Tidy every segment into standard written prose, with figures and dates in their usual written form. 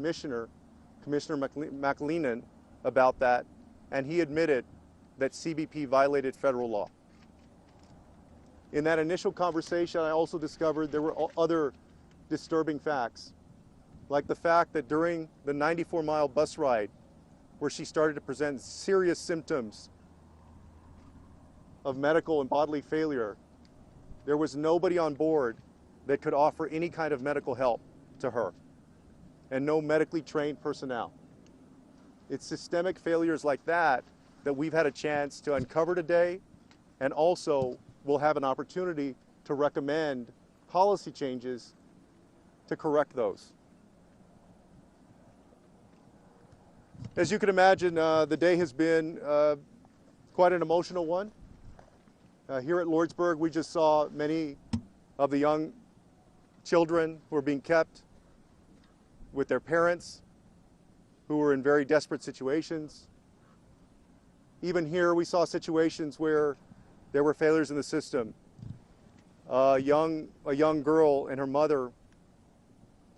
Commissioner McLennan, about that, and he admitted that CBP violated federal law. In that initial conversation, I also discovered there were other disturbing facts, like the fact that during the 94-mile bus ride, where she started to present serious symptoms of medical and bodily failure, there was nobody on board that could offer any kind of medical help to her, and no medically trained personnel. It's systemic failures like that that we've had a chance to uncover today, and also we'll have an opportunity to recommend policy changes to correct those. As you can imagine, the day has been quite an emotional one. Here at Lordsburg, we just saw many of the young children who are being kept with their parents, who were in very desperate situations. Even here, we saw situations where there were failures in the system. A young girl and her mother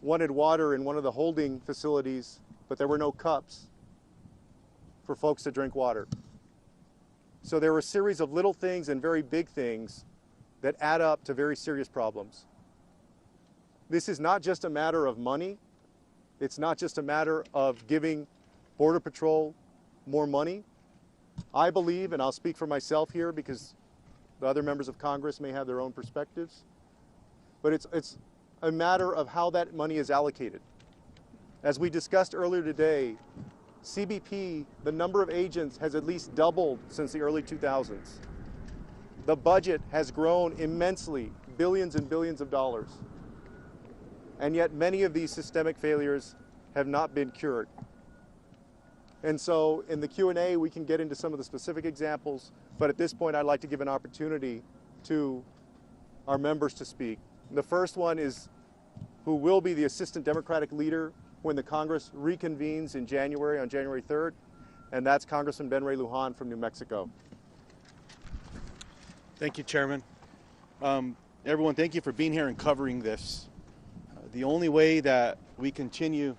wanted water in one of the holding facilities, but there were no cups for folks to drink water. So there were a series of little things and very big things that add up to very serious problems. This is not just a matter of money. It's not just a matter of giving Border Patrol more money. I believe, and I'll speak for myself here because the other members of Congress may have their own perspectives, but it's a matter of how that money is allocated. As we discussed earlier today, CBP, the number of agents has at least doubled since the early 2000s. The budget has grown immensely, billions and billions of dollars. And yet many of these systemic failures have not been cured. And so in the Q&A, we can get into some of the specific examples, but at this point, I'd like to give an opportunity to our members to speak. The first one is who will be the Assistant Democratic Leader when the Congress reconvenes in January, on January 3rd, and that's Congressman Ben Ray Lujan from New Mexico. Thank you, Chairman. Everyone, thank you for being here and covering this. The only way that we continue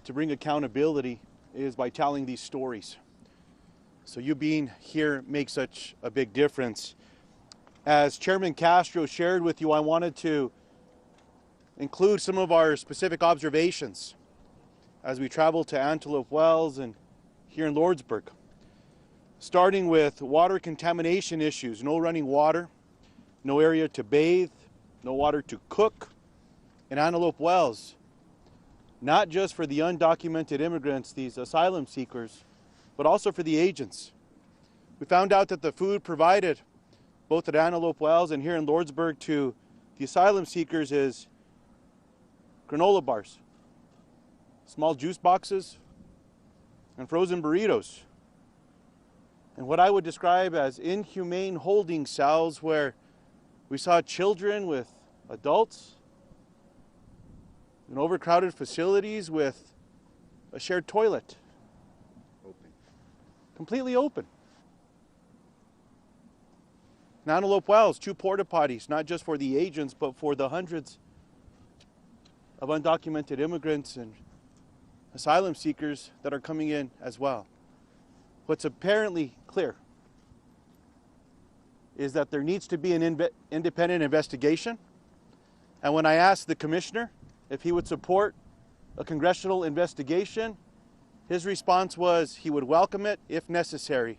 to bring accountability is by telling these stories. So you being here makes such a big difference. As Chairman Castro shared with you, I wanted to include some of our specific observations as we travel to Antelope Wells and here in Lordsburg. Starting with water contamination issues, no running water, no area to bathe, no water to cook in Antelope Wells. Not just for the undocumented immigrants, these asylum seekers, but also for the agents. We found out that the food provided both at Antelope Wells and here in Lordsburg to the asylum seekers is granola bars, small juice boxes, and frozen burritos. And what I would describe as inhumane holding cells where we saw children with adults in overcrowded facilities with a shared toilet. Open. Completely open. In Antelope Wells, 2 porta potties, not just for the agents, but for the hundreds of undocumented immigrants and asylum seekers that are coming in as well. What's apparently clear is that there needs to be an independent investigation. And when I asked the commissioner if he would support a congressional investigation, his response was he would welcome it if necessary.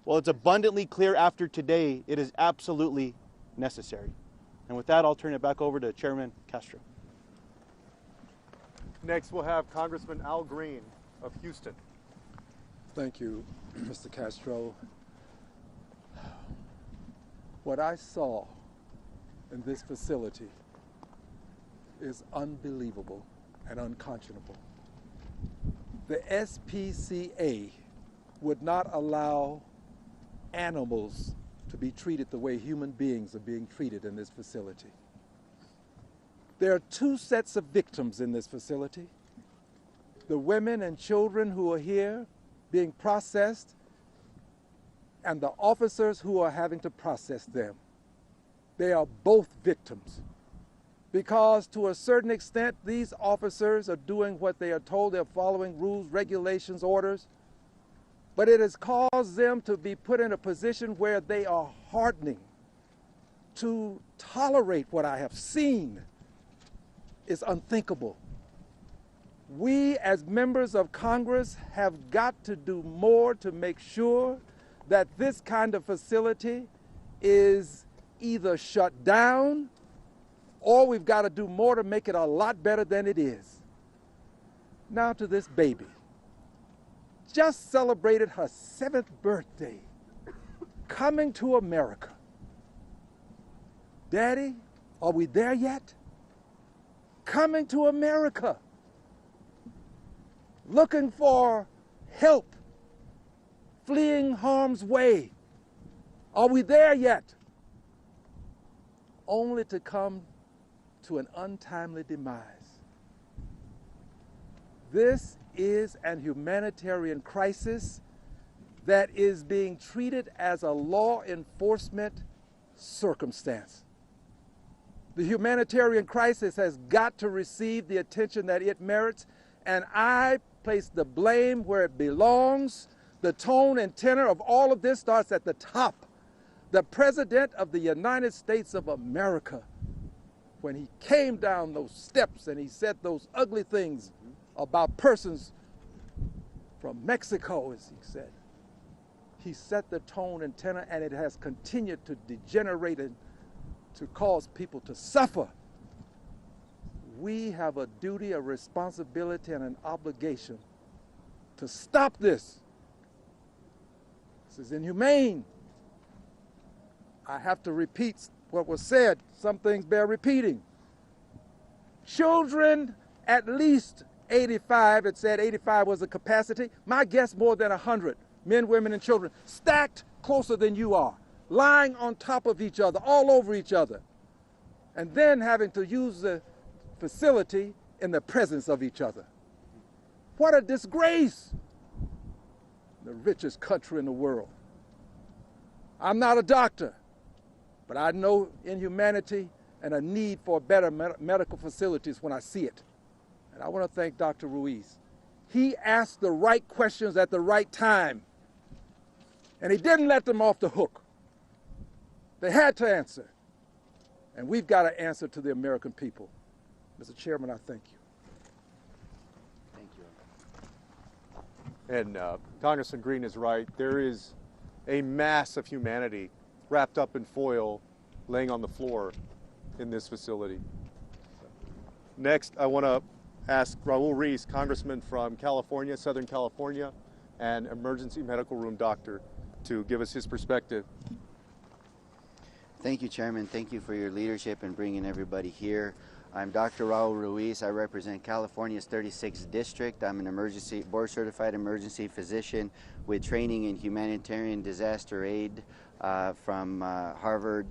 Well, it's abundantly clear after today it is absolutely necessary. And with that, I'll turn it back over to Chairman Castro. Next, we'll have Congressman Al Green of Houston. Thank you, Mr. Castro. What I saw in this facility is unbelievable and unconscionable. The SPCA would not allow animals to be treated the way human beings are being treated in this facility. There are 2 sets of victims in this facility. The women and children who are here being processed and the officers who are having to process them. They are both victims. because to a certain extent, these officers are doing what they are told. They're following rules, regulations, orders. But it has caused them to be put in a position where they are hardening. To tolerate what I have seen is unthinkable. We as members of Congress have got to do more to make sure that this kind of facility is either shut down, or we've got to do more to make it a lot better than it is. Now to this baby. Just celebrated her 7th birthday, coming to America. Daddy, are we there yet? Coming to America, looking for help, fleeing harm's way. Are we there yet? Only to come to an untimely demise. This is an humanitarian crisis that is being treated as a law enforcement circumstance. The humanitarian crisis has got to receive the attention that it merits, and I place the blame where it belongs. The tone and tenor of all of this starts at the top. The President of the United States of America, when he came down those steps and he said those ugly things about persons from Mexico, as he said, he set the tone and tenor, and it has continued to degenerate and to cause people to suffer. We have a duty, a responsibility, and an obligation to stop this. This is inhumane. I have to repeat what was said. Some things bear repeating. Children, at least 85, it said 85 was the capacity. My guess more than 100, men, women, and children, stacked closer than you are, lying on top of each other, all over each other, and then having to use the facility in the presence of each other. What a disgrace! The richest country in the world. I'm not a doctor, but I know inhumanity and a need for better medical facilities when I see it. And I want to thank Dr. Ruiz. He asked the right questions at the right time, and he didn't let them off the hook. They had to answer, and we've got to answer to the American people. Mr. Chairman, I thank you. Thank you. And Congressman Green is right. There is a mass of humanity wrapped up in foil laying on the floor in this facility. Next, I want to ask Raul Reese, Congressman from California, Southern California, and emergency medical room doctor, to give us his perspective. Thank you, Chairman. Thank you for your leadership in bringing everybody here. I'm Dr. Raul Ruiz. I represent California's 36th district. I'm an board-certified emergency physician with training in humanitarian disaster aid from Harvard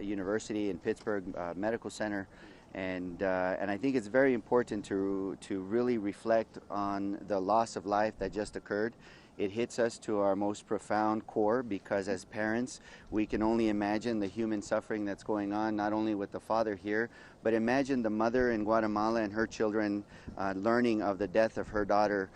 University and Pittsburgh Medical Center. And I think it's very important to really reflect on the loss of life that just occurred. It hits us to our most profound core, because as parents, we can only imagine the human suffering that's going on, not only with the father here, but imagine the mother in Guatemala and her children learning of the death of her daughter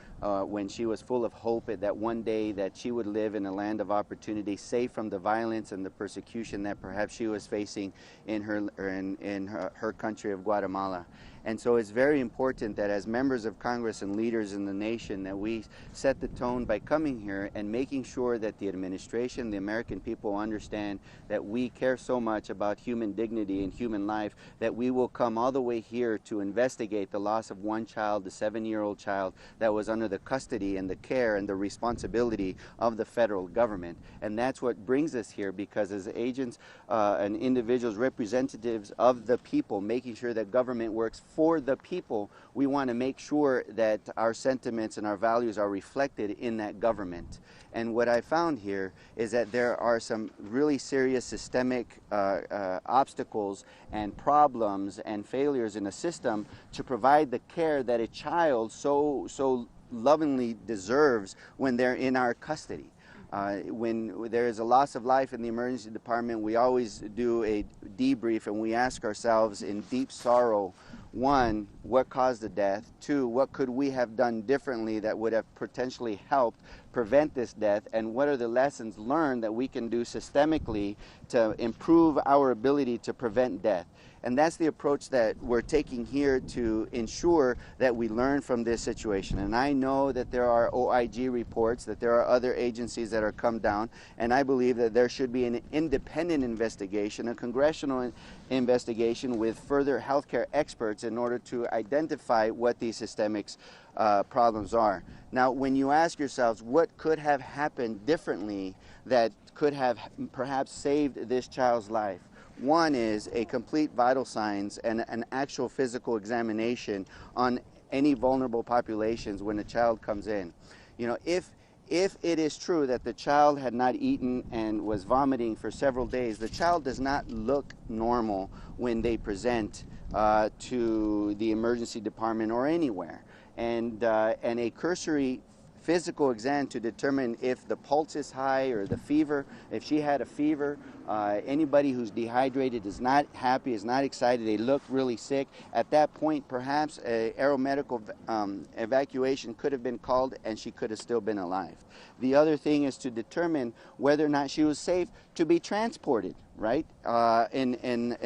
when she was full of hope that one day that she would live in a land of opportunity, safe from the violence and the persecution that perhaps she was facing in her country of Guatemala. And so it's very important that as members of Congress and leaders in the nation, that we set the tone by coming here and making sure that the administration, the American people understand that we care so much about human dignity and human life that we will come all the way here to investigate the loss of one child, the 7-year-old child that was under the custody and the care and the responsibility of the federal government. And that's what brings us here, because as agents and individuals, representatives of the people, making sure that government works for the people, we want to make sure that our sentiments and our values are reflected in that government. And what I found here is that there are some really serious systemic obstacles and problems and failures in a system to provide the care that a child so lovingly deserves when they're in our custody. When there is a loss of life in the emergency department, we always do a debrief and we ask ourselves in deep sorrow, one, what caused the death? Two, what could we have done differently that would have potentially helped prevent this death? And what are the lessons learned that we can do systemically to improve our ability to prevent death? And that's the approach that we're taking here to ensure that we learn from this situation. And I know that there are OIG reports, that there are other agencies that are come down, and I believe that there should be an independent investigation, a congressional investigation with further healthcare experts in order to identify what these systemic problems are. Now, when you ask yourselves what could have happened differently that could have perhaps saved this child's life, one is a complete vital signs and an actual physical examination on any vulnerable populations when a child comes in. You know, if it is true that the child had not eaten and was vomiting for several days, the child does not look normal when they present to the emergency department or anywhere. And a cursory physical exam to determine if the pulse is high or the fever, if she had a fever, anybody who's dehydrated is not happy, is not excited, they look really sick. At that point, perhaps a aeromedical evacuation could have been called and she could have still been alive. The other thing is to determine whether or not she was safe to be transported, right? In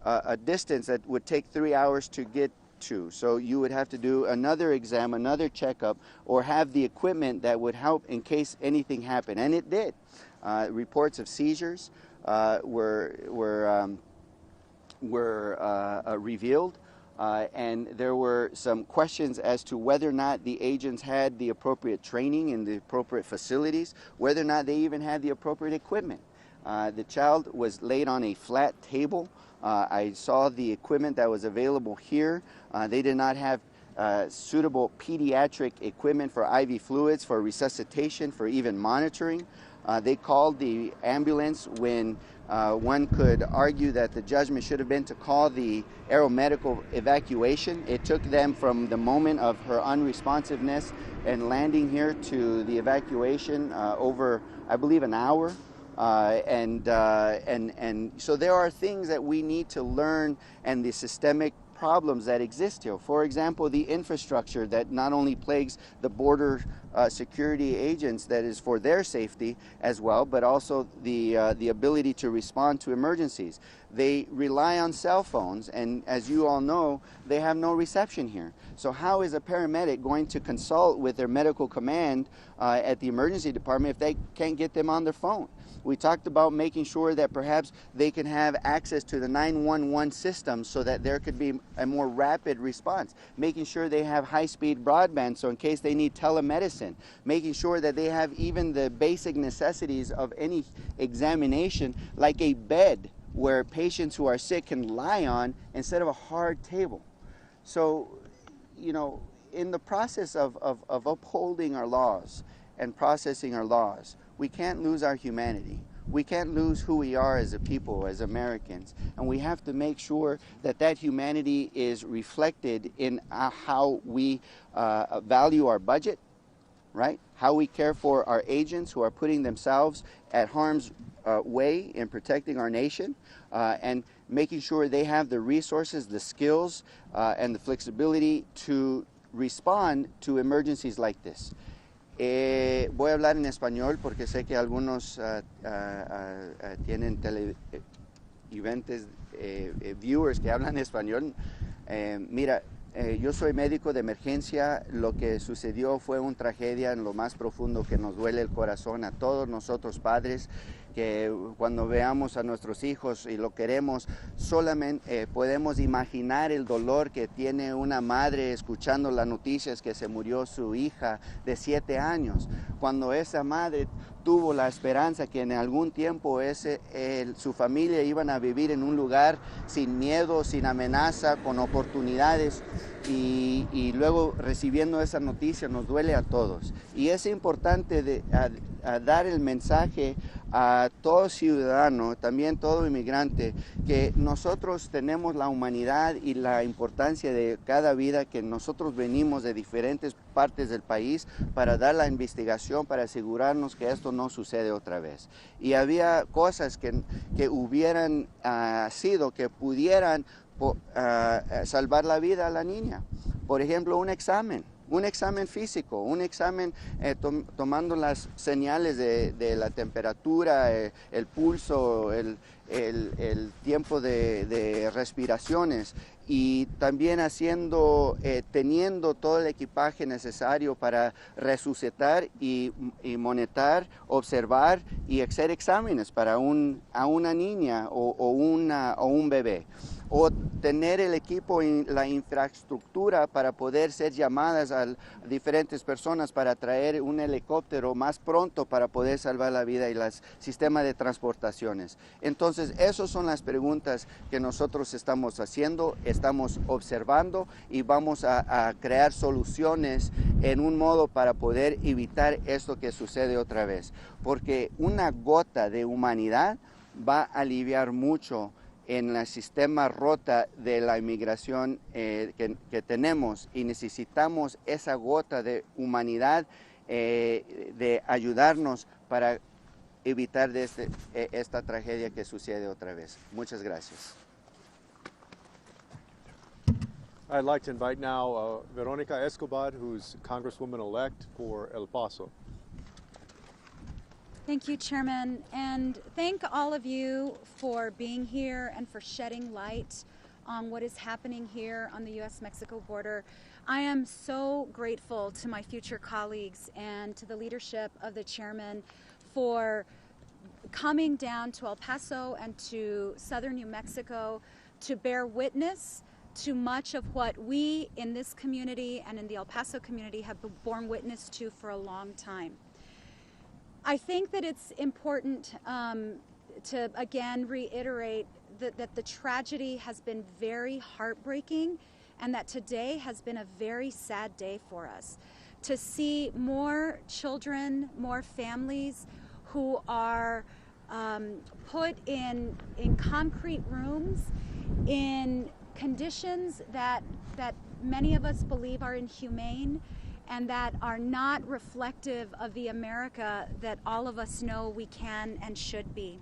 a distance that would take 3 hours to get to. So you would have to do another exam, another checkup, or have the equipment that would help in case anything happened. And it did. Reports of seizures were revealed, and there were some questions as to whether or not the agents had the appropriate training in the appropriate facilities, whether or not they even had the appropriate equipment. The child was laid on a flat table. I saw the equipment that was available here. They did not have suitable pediatric equipment for IV fluids, for resuscitation, for even monitoring. They called the ambulance when one could argue that the judgment should have been to call the aeromedical evacuation. It took them from the moment of her unresponsiveness and landing here to the evacuation over, I believe, an hour. And so there are things that we need to learn, and the systemic problems that exist here. For example, the infrastructure that not only plagues the border security agents, that is for their safety as well, but also the ability to respond to emergencies. They rely on cell phones, and as you all know, they have no reception here. So how is a paramedic going to consult with their medical command at the emergency department if they can't get them on their phone? We talked about making sure that perhaps they can have access to the 911 system so that there could be a more rapid response. Making sure they have high-speed broadband so in case they need telemedicine. Making sure that they have even the basic necessities of any examination, like a bed where patients who are sick can lie on instead of a hard table. So, you know, in the process of upholding our laws and processing our laws, we can't lose our humanity. We can't lose who we are as a people, as Americans. And we have to make sure that that humanity is reflected in how we value our budget, right? How we care for our agents who are putting themselves at harm's way in protecting our nation, and making sure they have the resources, the skills, and the flexibility to respond to emergencies like this. Voy a hablar en español porque sé que algunos tienen viewers que hablan español. Mira, yo soy médico de emergencia. Lo que sucedió fue una tragedia en lo más profundo que nos duele el corazón a todos nosotros padres, que cuando veamos a nuestros hijos y lo queremos, solamente podemos imaginar el dolor que tiene una madre escuchando las noticias que se murió su hija de 7 años. Cuando esa madre tuvo la esperanza que en algún tiempo su familia iban a vivir en un lugar sin miedo, sin amenaza, con oportunidades, y luego recibiendo esa noticia nos duele a todos. Y es importante dar el mensaje a todo ciudadano, también todo inmigrante, que nosotros tenemos la humanidad y la importancia de cada vida, que nosotros venimos de diferentes partes del país para dar la investigación, para asegurarnos que esto no sucede otra vez. Y había cosas que hubieran sido, que pudieran salvar la vida a la niña. Por ejemplo, un examen físico, un examen tomando las señales de la temperatura, el pulso, el tiempo de respiraciones, y también teniendo todo el equipaje necesario para resucitar y monitorear, observar y hacer exámenes para a una niña o un bebé. O tener el equipo y la infraestructura para poder ser llamadas a diferentes personas para traer un helicóptero más pronto para poder salvar la vida, y los sistemas de transportaciones. Entonces, esas son las preguntas que nosotros estamos haciendo, estamos observando, y vamos a crear soluciones en un modo para poder evitar esto que sucede otra vez. Porque una gota de humanidad va a aliviar mucho en el sistema rota de la inmigración que tenemos, y necesitamos esa gota de humanidad de ayudarnos para evitar esta tragedia que sucede otra vez. Muchas gracias. I'd like to invite now Veronica Escobar, who's Congresswoman-elect for El Paso. Thank you, Chairman, and thank all of you for being here and for shedding light on what is happening here on the U.S.-Mexico border. I am so grateful to my future colleagues and to the leadership of the Chairman for coming down to El Paso and to southern New Mexico to bear witness to much of what we in this community and in the El Paso community have borne witness to for a long time. I think that it's important to again reiterate that the tragedy has been very heartbreaking, and that today has been a very sad day for us. To see more children, more families who are put in concrete rooms in conditions that many of us believe are inhumane, and that are not reflective of the America that all of us know we can and should be.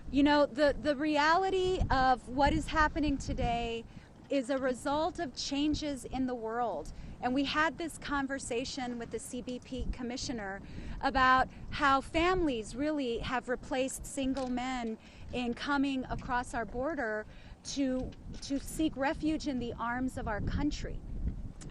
You know, the reality of what is happening today is a result of changes in the world. And we had this conversation with the CBP commissioner about how families really have replaced single men in coming across our border to seek refuge in the arms of our country.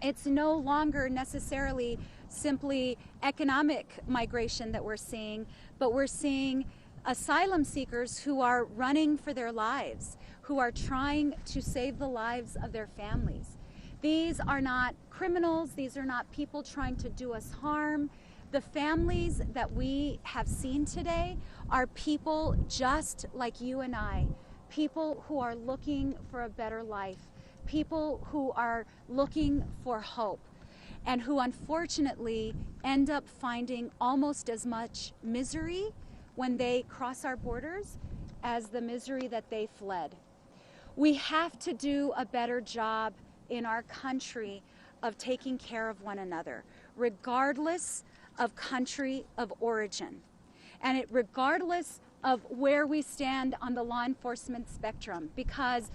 It's no longer necessarily simply economic migration that we're seeing, but we're seeing asylum seekers who are running for their lives, who are trying to save the lives of their families. These are not criminals, these are not people trying to do us harm. The families that we have seen today are people just like you and I, people who are looking for a better life, people who are looking for hope, and who unfortunately end up finding almost as much misery when they cross our borders as the misery that they fled. We have to do a better job in our country of taking care of one another, regardless of country of origin, and regardless of where we stand on the law enforcement spectrum, because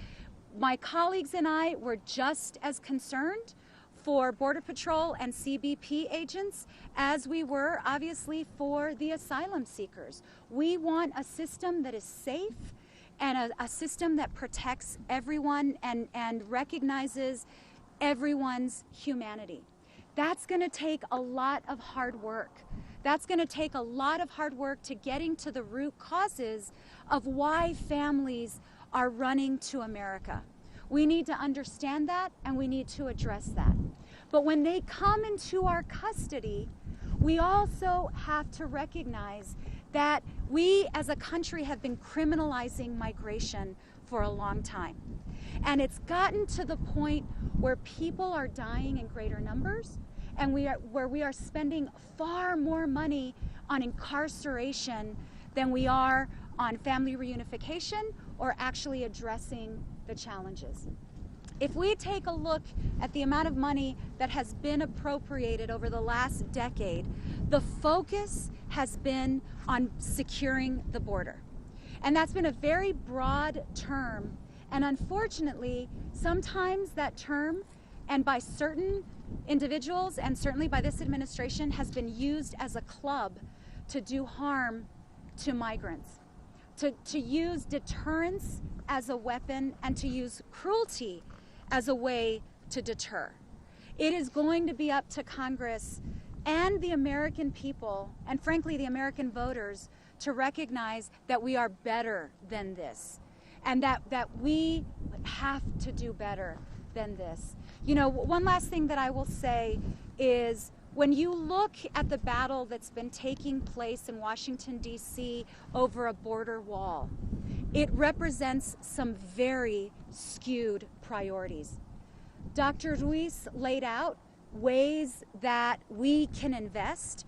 my colleagues and I were just as concerned for Border Patrol and CBP agents as we were, obviously, for the asylum seekers. We want a system that is safe and a system that protects everyone and recognizes everyone's humanity. That's going to take a lot of hard work. That's going to take a lot of hard work to getting to the root causes of why families are running to America. We need to understand that, and we need to address that. But when they come into our custody, we also have to recognize that we as a country have been criminalizing migration for a long time. And it's gotten to the point where people are dying in greater numbers, and where we are spending far more money on incarceration than we are on family reunification or actually addressing the challenges. If we take a look at the amount of money that has been appropriated over the last decade, the focus has been on securing the border. And that's been a very broad term. And unfortunately, sometimes that term, and by certain individuals, and certainly by this administration, has been used as a club to do harm to migrants, to use deterrence as a weapon and to use cruelty as a way to deter. It is going to be up to Congress and the American people, and frankly the American voters, to recognize that we are better than this, and that we have to do better than this. You know, one last thing that I will say is, when you look at the battle that's been taking place in Washington, D.C. over a border wall, it represents some very skewed priorities. Dr. Ruiz laid out ways that we can invest.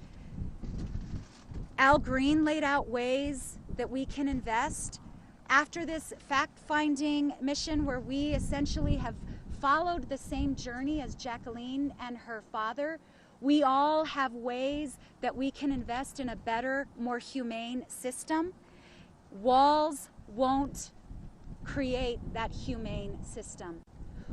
Al Green laid out ways that we can invest. After this fact-finding mission, where we essentially have followed the same journey as Jacqueline and her father, we all have ways that we can invest in a better, more humane system. Walls won't create that humane system.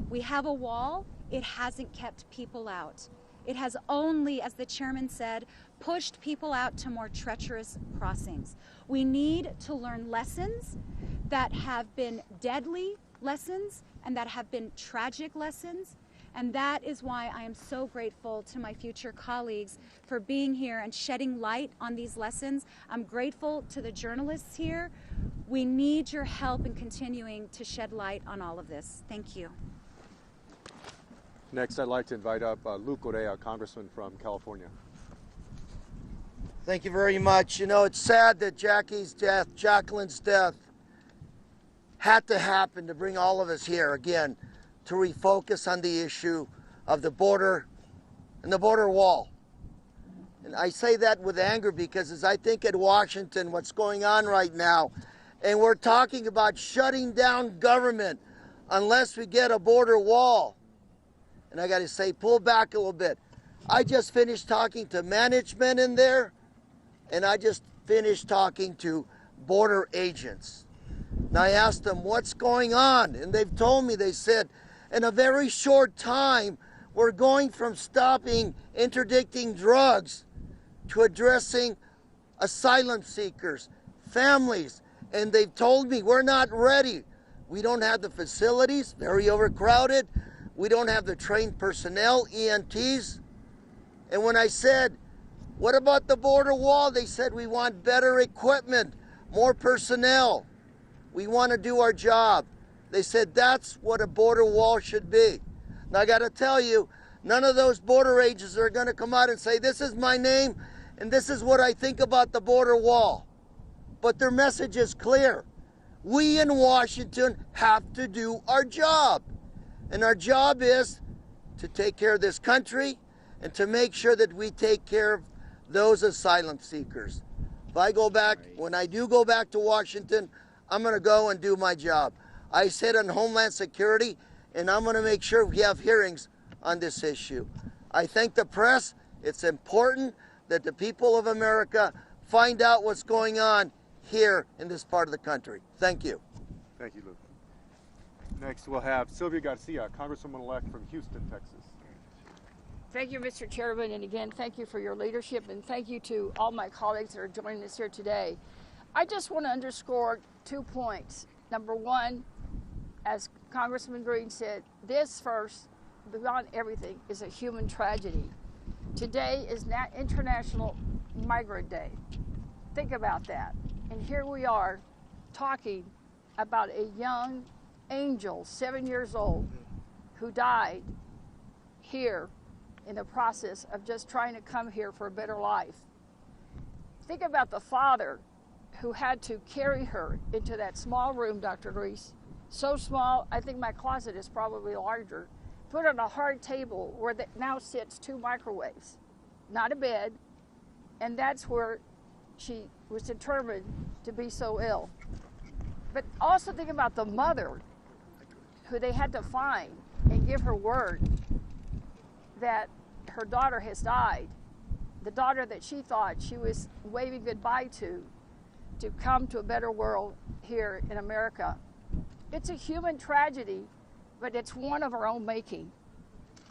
We have a wall, it hasn't kept people out. It has only, as the chairman said, pushed people out to more treacherous crossings. We need to learn lessons that have been deadly lessons and that have been tragic lessons. And that is why I am so grateful to my future colleagues for being here and shedding light on these lessons. I'm grateful to the journalists here. We need your help in continuing to shed light on all of this. Thank you. Next, I'd like to invite up Lou Correa, Congressman from California. Thank you very much. You know, it's sad that Jacqueline's death had to happen to bring all of us here again to refocus on the issue of the border and the border wall. And I say that with anger because as I think at Washington, what's going on right now, and we're talking about shutting down government unless we get a border wall. And I got to say, pull back a little bit. I just finished talking to management in there, and I just finished talking to border agents. And I asked them, what's going on? And they've told me, they said, in a very short time, we're going from stopping interdicting drugs to addressing asylum seekers, families. And they've told me, we're not ready. We don't have the facilities, very overcrowded. We don't have the trained personnel, EMTs. And when I said, what about the border wall? They said, we want better equipment, more personnel. We want to do our job. They said, that's what a border wall should be. Now, I got to tell you, none of those border agents are going to come out and say, this is my name, and this is what I think about the border wall. But their message is clear. We in Washington have to do our job. And our job is to take care of this country and to make sure that we take care of those asylum seekers. If I go back, when I do go back to Washington, I'm going to go and do my job. I sit on Homeland Security, and I'm going to make sure we have hearings on this issue. I thank the press. It's important that the people of America find out what's going on here in this part of the country. Thank you. Thank you, Lou. Next, we'll have Sylvia Garcia, Congresswoman-elect from Houston, Texas. Thank you, Mr. Chairman, and again, thank you for your leadership, and thank you to all my colleagues that are joining us here today. I just want to underscore 2 points. Number one, as Congressman Green said, this first, beyond everything, is a human tragedy. Today is International Migrant Day. Think about that. And here we are talking about a young angel, 7 years old, who died here in the process of just trying to come here for a better life. Think about the father who had to carry her into that small room, Dr. Reese, so small, I think my closet is probably larger, put on a hard table where now sits 2 microwaves, not a bed, and that's where she was determined to be so ill. But also think about the mother who they had to find and give her word that her daughter has died. The daughter that she thought she was waving goodbye to come to a better world here in America. It's a human tragedy, but it's one of our own making.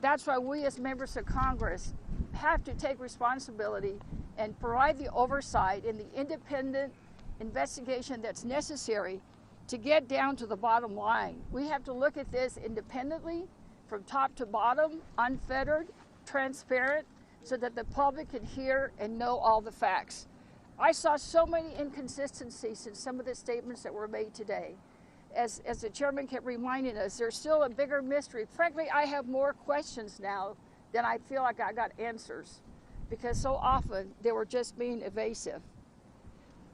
That's why we as members of Congress have to take responsibility and provide the oversight and the independent investigation that's necessary to get down to the bottom line. We have to look at this independently, from top to bottom, unfettered, transparent, so that the public can hear and know all the facts. I saw so many inconsistencies in some of the statements that were made today. As the chairman kept reminding us, there's still a bigger mystery. Frankly, I have more questions now than I feel like I got answers, because so often they were just being evasive.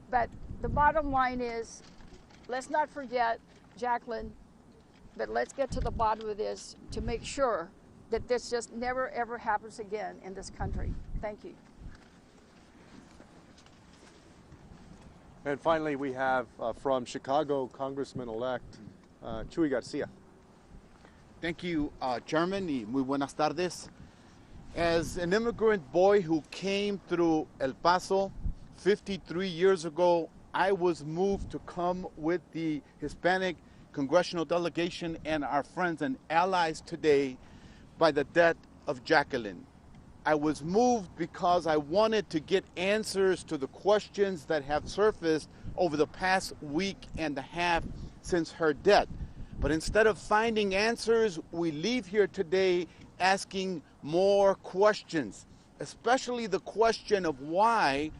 But the bottom line is, let's not forget Jacqueline, but let's get to the bottom of this to make sure that this just never ever happens again in this country. Thank you. And finally, we have from Chicago, Congressman-elect Chuy Garcia. Thank you, Chairman, y muy buenas tardes. As an immigrant boy who came through El Paso 53 years ago, I was moved to come with the Hispanic congressional delegation and our friends and allies today by the death of Jacqueline. I was moved because I wanted to get answers to the questions that have surfaced over the past week and a half since her death. But instead of finding answers, we leave here today asking more questions, especially the question of why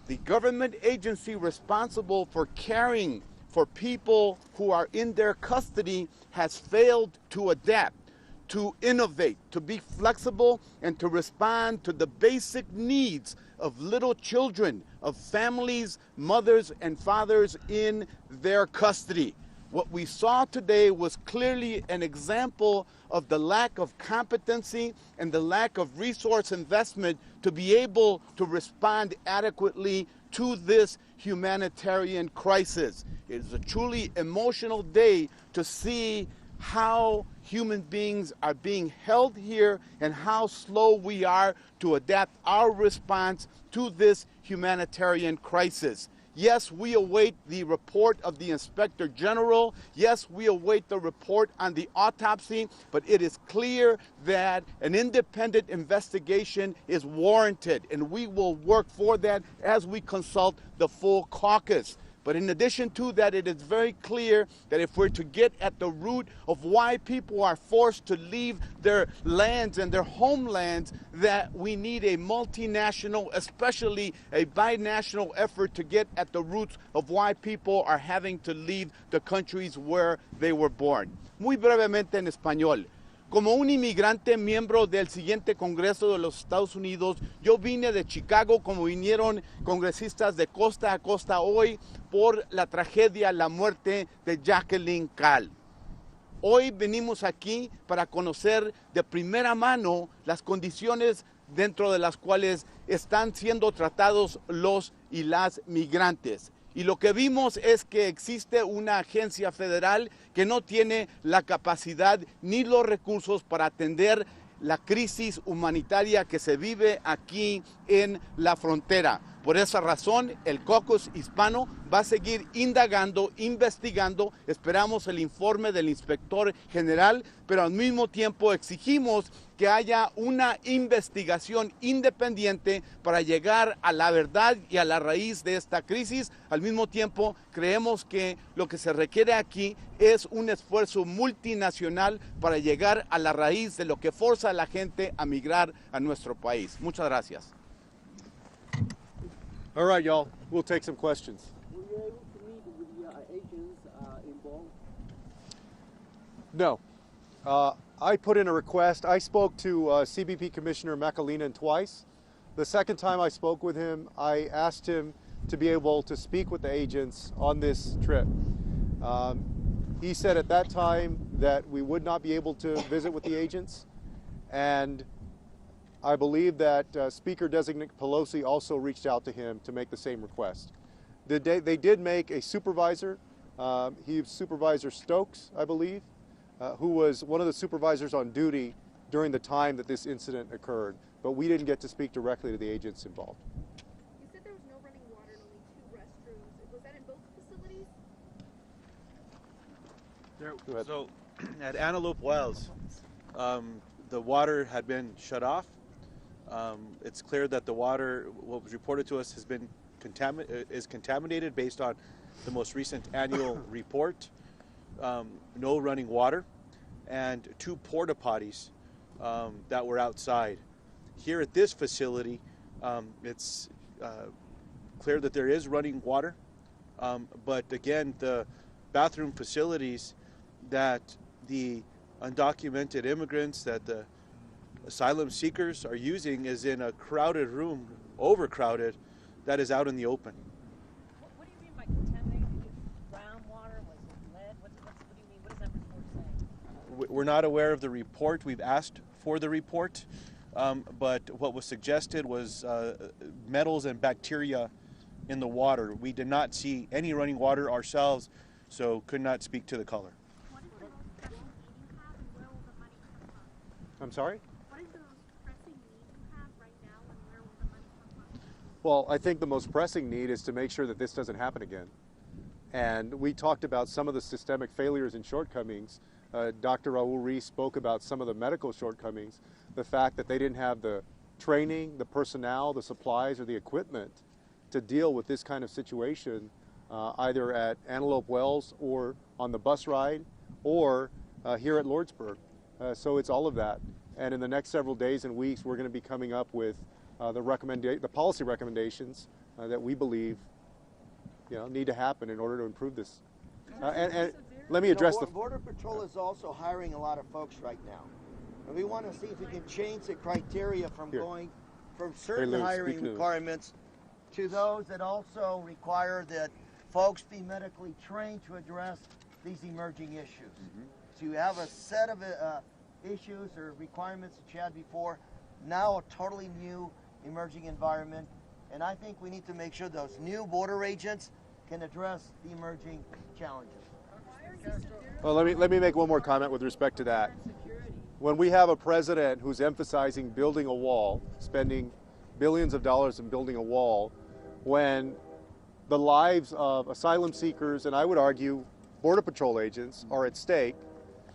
the government agency responsible for caring for people who are in their custody has failed to adapt, to innovate, to be flexible, and to respond to the basic needs of little children, of families, mothers, and fathers in their custody. What we saw today was clearly an example of the lack of competency and the lack of resource investment to be able to respond adequately to this humanitarian crisis. It is a truly emotional day to see how human beings are being held here and how slow we are to adapt our response to this humanitarian crisis. Yes, we await the report of the Inspector General. Yes, we await the report on the autopsy, but it is clear that an independent investigation is warranted, and we will work for that as we consult the full caucus. But in addition to that, it is very clear that if we're to get at the root of why people are forced to leave their lands and their homelands, that we need a multinational, especially a binational effort to get at the roots of why people are having to leave the countries where they were born. Muy brevemente en español. Como un inmigrante miembro del siguiente Congreso de los Estados Unidos, yo vine de Chicago como vinieron congresistas de costa a costa hoy por la tragedia, la muerte de Jacqueline Cal. Hoy venimos aquí para conocer de primera mano las condiciones dentro de las cuales están siendo tratados los y las migrantes. Y lo que vimos es que existe una agencia federal que no tiene la capacidad ni los recursos para atender la crisis humanitaria que se vive aquí en la frontera. Por esa razón, el caucus hispano va a seguir indagando, investigando. Esperamos el informe del inspector general, pero al mismo tiempo exigimos que haya una investigación independiente para llegar a la verdad y a la raíz de esta crisis. Al mismo tiempo, creemos que lo que se requiere aquí es un esfuerzo multinacional para llegar a la raíz de lo que forza a la gente a migrar a nuestro país. Muchas gracias. All right, y'all, we'll take some questions. Were you able to meet with the agents involved? No. I put in a request. I spoke to CBP Commissioner McAleenan twice. The second time I spoke with him, I asked him to be able to speak with the agents on this trip. He said at that time that we would not be able to visit with the agents, and I believe that Speaker-designate Pelosi also reached out to him to make the same request. They did make a supervisor, he was Supervisor Stokes, I believe, who was one of the supervisors on duty during the time that this incident occurred, but we didn't get to speak directly to the agents involved. You said there was no running water and only 2 restrooms. Was that in both facilities? So at Antelope Wells, the water had been shut off. It's clear that the water, what was reported to us, has been contaminated based on the most recent annual report. No running water, and 2 porta potties that were outside. Here at this facility, it's clear that there is running water, but again, the bathroom facilities that the undocumented immigrants, that the asylum seekers are using is in a crowded room, overcrowded, that is out in the open. What do you mean by contaminated? Brown water? Was it lead? What do you mean? What does that report say? We're not aware of the report. We've asked for the report, but what was suggested was metals and bacteria in the water. We did not see any running water ourselves, so could not speak to the color. What is the most pressing need you have and where will the money come from? I'm sorry? What is the most pressing need you have right now and where will the money come from? Well, I think the most pressing need is to make sure that this doesn't happen again. And we talked about some of the systemic failures and shortcomings. Dr. Raul Ruiz spoke about some of the medical shortcomings, the fact that they didn't have the training, the personnel, the supplies, or the equipment to deal with this kind of situation, either at Antelope Wells or on the bus ride or here at Lordsburg. So it's all of that. And in the next several days and weeks, we're going to be coming up with the policy recommendations that we believe need to happen in order to improve this. And let me address the Border Patrol is also hiring a lot of folks right now. And we want to see if we can change the criteria from going from certain hiring requirements to those that also require that folks be medically trained to address these emerging issues. So you have a set of issues or requirements that you had before, now a totally new emerging environment. And I think we need to make sure those new border agents can address the emerging challenges. Well, let me make one more comment with respect to that. When we have a president who's emphasizing building a wall, spending billions of dollars in building a wall, when the lives of asylum seekers, and I would argue Border Patrol agents, are at stake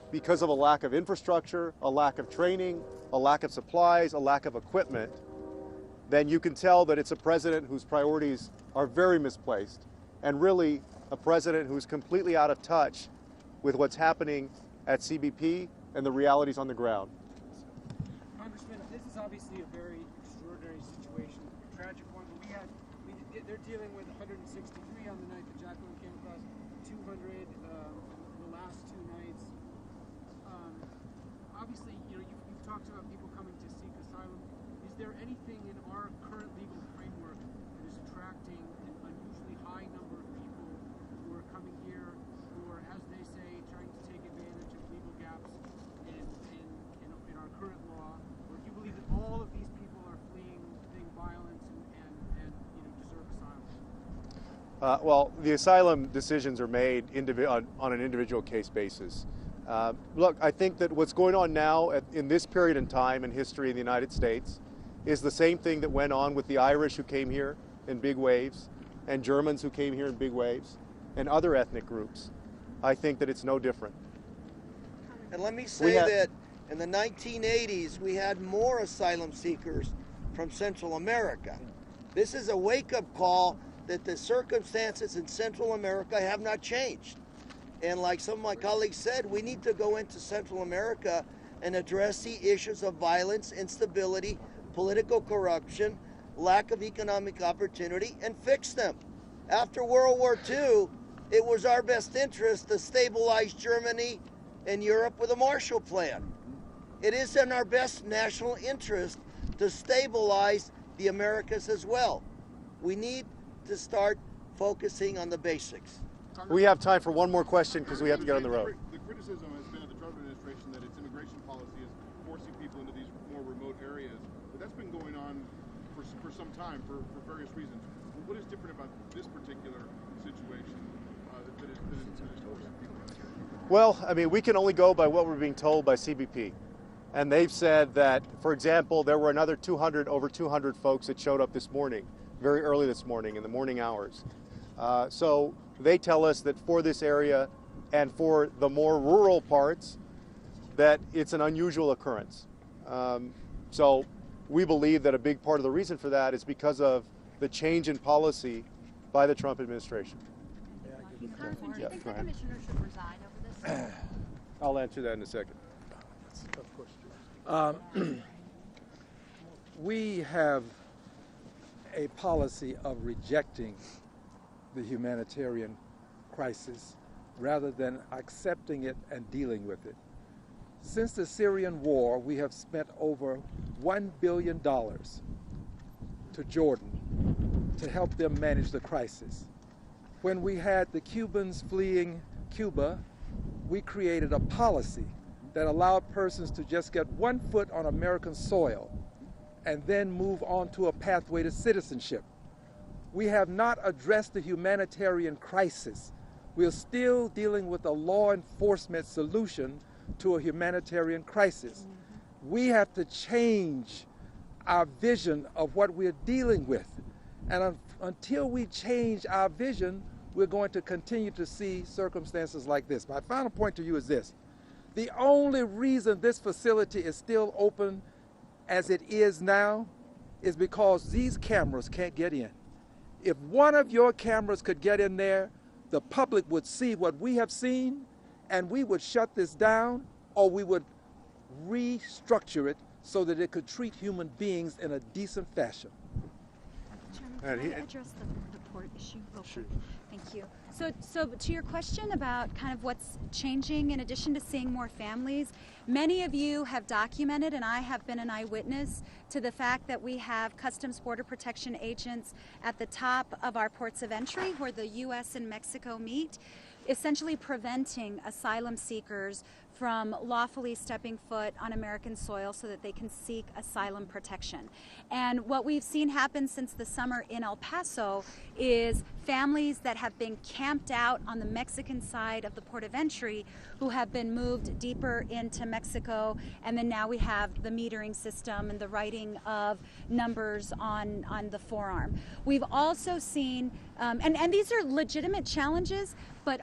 because of a lack of infrastructure, a lack of training, a lack of supplies, a lack of equipment, then you can tell that it's a president whose priorities are very misplaced, and really a president who's completely out of touch with what's happening at CBP and the realities on the ground. Congressman, this is obviously a very extraordinary situation, a tragic one. They're dealing with 163 on the night that Jacqueline came across, 200 the last 2 nights. Obviously, you've talked about people coming to seek asylum. Is there anything in our current legal framework that is attracting an unusually high number of people who are coming here, who are, as they say, trying to take advantage of legal gaps in our current law? Or do you believe that all of these people are fleeing violence and deserve asylum? Well, the asylum decisions are made on an individual case basis. Look, I think that what's going on now in this period in time in history in the United States is the same thing that went on with the Irish who came here in big waves, and Germans who came here in big waves, and other ethnic groups. I think that it's no different. And let me say that in the 1980s, we had more asylum seekers from Central America. This is a wake-up call that the circumstances in Central America have not changed. And like some of my colleagues said, we need to go into Central America and address the issues of violence, instability, political corruption, lack of economic opportunity, and fix them. After World War II, it was our best interest to stabilize Germany and Europe with a Marshall Plan. It is in our best national interest to stabilize the Americas as well. We need to start focusing on the basics. We have time for one more question because we have to get on the road. The criticism has been of the Trump administration that its immigration policy is forcing people into these more remote areas. But that's that's been going on for some time for various reasons. What is different about this particular situation that is Well, I mean, we can only go by what we're being told by CBP. And they've said that, for example, there were another over 200 folks that showed up this morning, very early this morning, in the morning hours. So they tell us that for this area and for the more rural parts, that it's an unusual occurrence. So we believe that a big part of the reason for that is because of the change in policy by the Trump administration. Congressman, do you Yeah, think go the ahead. commissioner should resign over this? I'll answer that in a second. Of course. We have a policy of rejecting the humanitarian crisis rather than accepting it and dealing with it. Since the Syrian war, we have spent over $1 billion to Jordan to help them manage the crisis. When we had the Cubans fleeing Cuba, we created a policy that allowed persons to just get 1 foot on American soil and then move on to a pathway to citizenship. We have not addressed the humanitarian crisis. We are still dealing with a law enforcement solution to a humanitarian crisis. We have to change our vision of what we're dealing with. And until we change our vision, we're going to continue to see circumstances like this. My final point to you is this. The only reason this facility is still open as it is now is because these cameras can't get in. If one of your cameras could get in there, the public would see what we have seen, and we would shut this down, or we would restructure it so that it could treat human beings in a decent fashion. Chairman, can I address the port issue real quick? Thank you. So to your question about kind of what's changing, in addition to seeing more families, many of you have documented, and I have been an eyewitness to the fact that we have Customs Border Protection agents at the top of our ports of entry where the U.S. and Mexico meet, essentially preventing asylum seekers from lawfully stepping foot on American soil so that they can seek asylum protection. And what we've seen happen since the summer in El Paso is families that have been camped out on the Mexican side of the port of entry who have been moved deeper into Mexico, and then now we have the metering system and the writing of numbers on the forearm. We've also seen, and these are legitimate challenges, but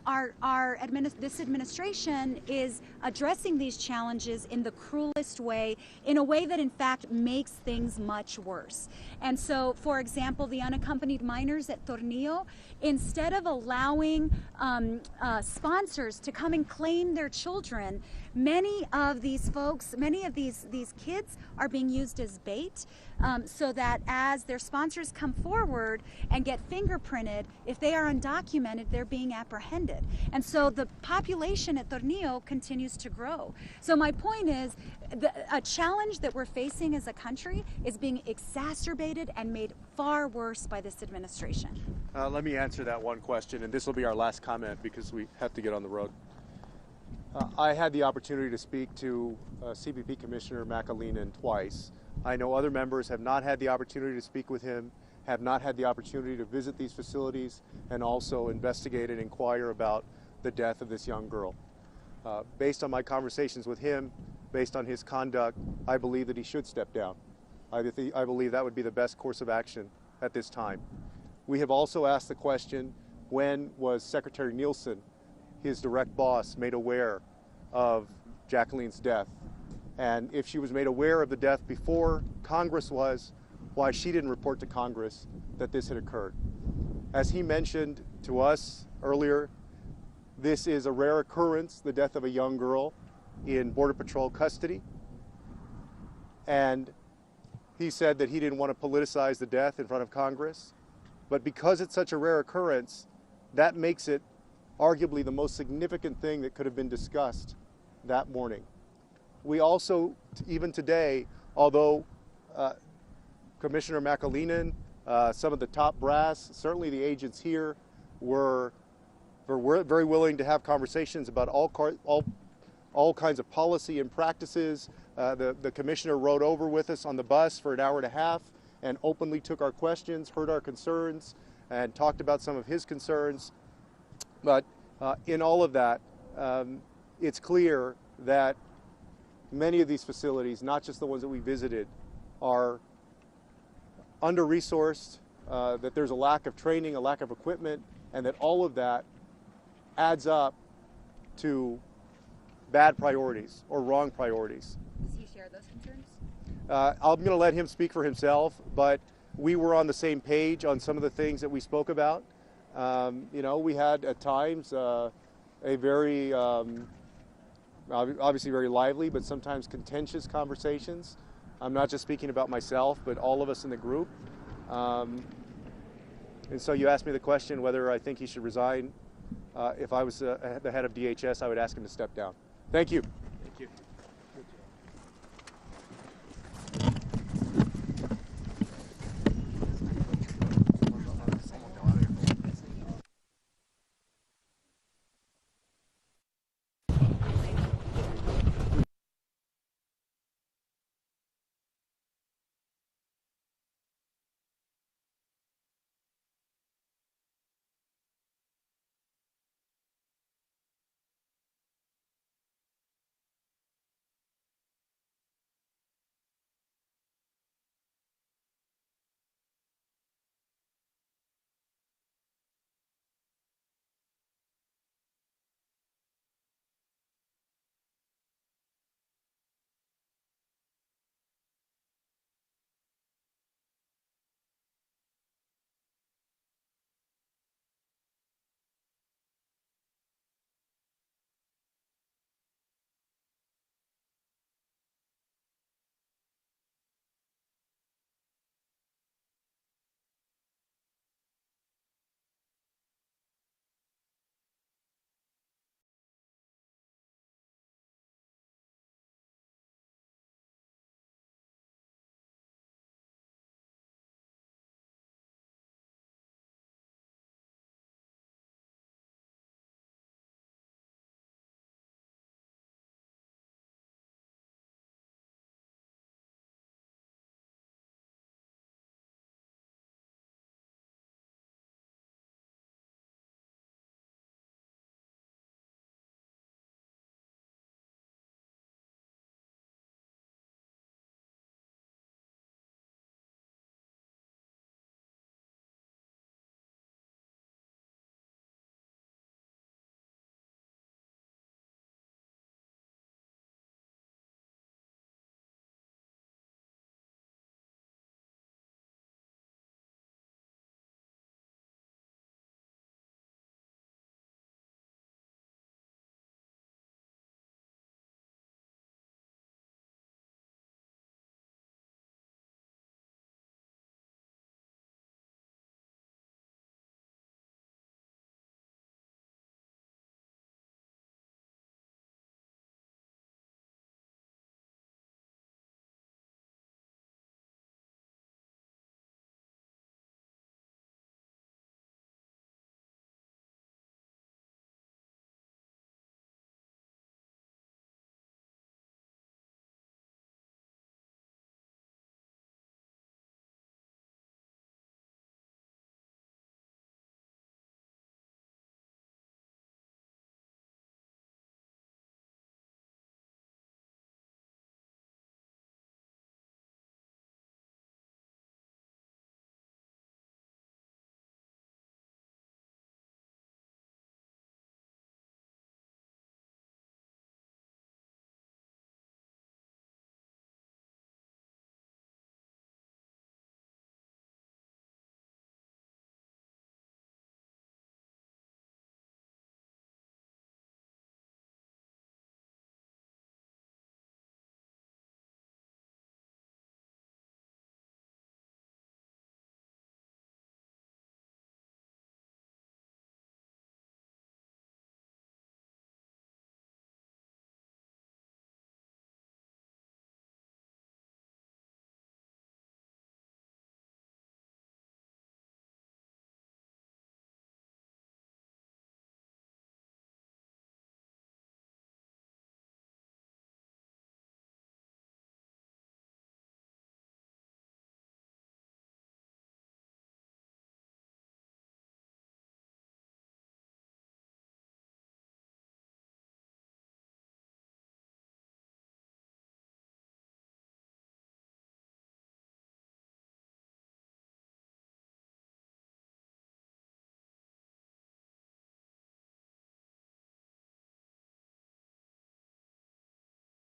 this administration is addressing these challenges in the cruelest way, in a way that in fact makes things much worse. And so, for example, the unaccompanied minors at Tornillo, instead of allowing sponsors to come and claim their children, many of these folks, many of these kids are being used as bait, so that as their sponsors come forward and get fingerprinted, if they are undocumented, they're being apprehended. And so the population at Tornillo continues to grow. So my point is, a challenge that we're facing as a country is being exacerbated and made far worse by this administration. Let me answer that one question, and this will be our last comment because we have to get on the road. I had the opportunity to speak to CBP Commissioner Jacqueline twice. I know other members have not had the opportunity to speak with him, have not had the opportunity to visit these facilities, and also investigate and inquire about the death of this young girl. Based on my conversations with him, based on his conduct, I believe that he should step down. I believe that would be the best course of action at this time. We have also asked the question, when was Secretary Neilson, his direct boss, made aware of Jacqueline's death? And if she was made aware of the death before Congress was, why she didn't report to Congress that this had occurred. As he mentioned to us earlier, this is a rare occurrence, the death of a young girl in Border Patrol custody. And he said that he didn't want to politicize the death in front of Congress. But because it's such a rare occurrence, that makes it arguably the most significant thing that could have been discussed that morning. We also, even today, although Commissioner Jacqueline, some of the top brass, certainly the agents here, were very willing to have conversations about all all kinds of policy and practices. The commissioner rode over with us on the bus for an hour and a half and openly took our questions, heard our concerns, and talked about some of his concerns. But in all of that, it's clear that many of these facilities, not just the ones that we visited, are under-resourced, that there's a lack of training, a lack of equipment, and that all of that adds up to bad priorities or wrong priorities. Does he share those concerns? I'm going to let him speak for himself, but we were on the same page on some of the things that we spoke about. You know, we had at times a very, obviously very lively, but sometimes contentious conversations. I'm not just speaking about myself, but all of us in the group. And so you asked me the question whether I think he should resign. If I was the head of DHS, I would ask him to step down. Thank you.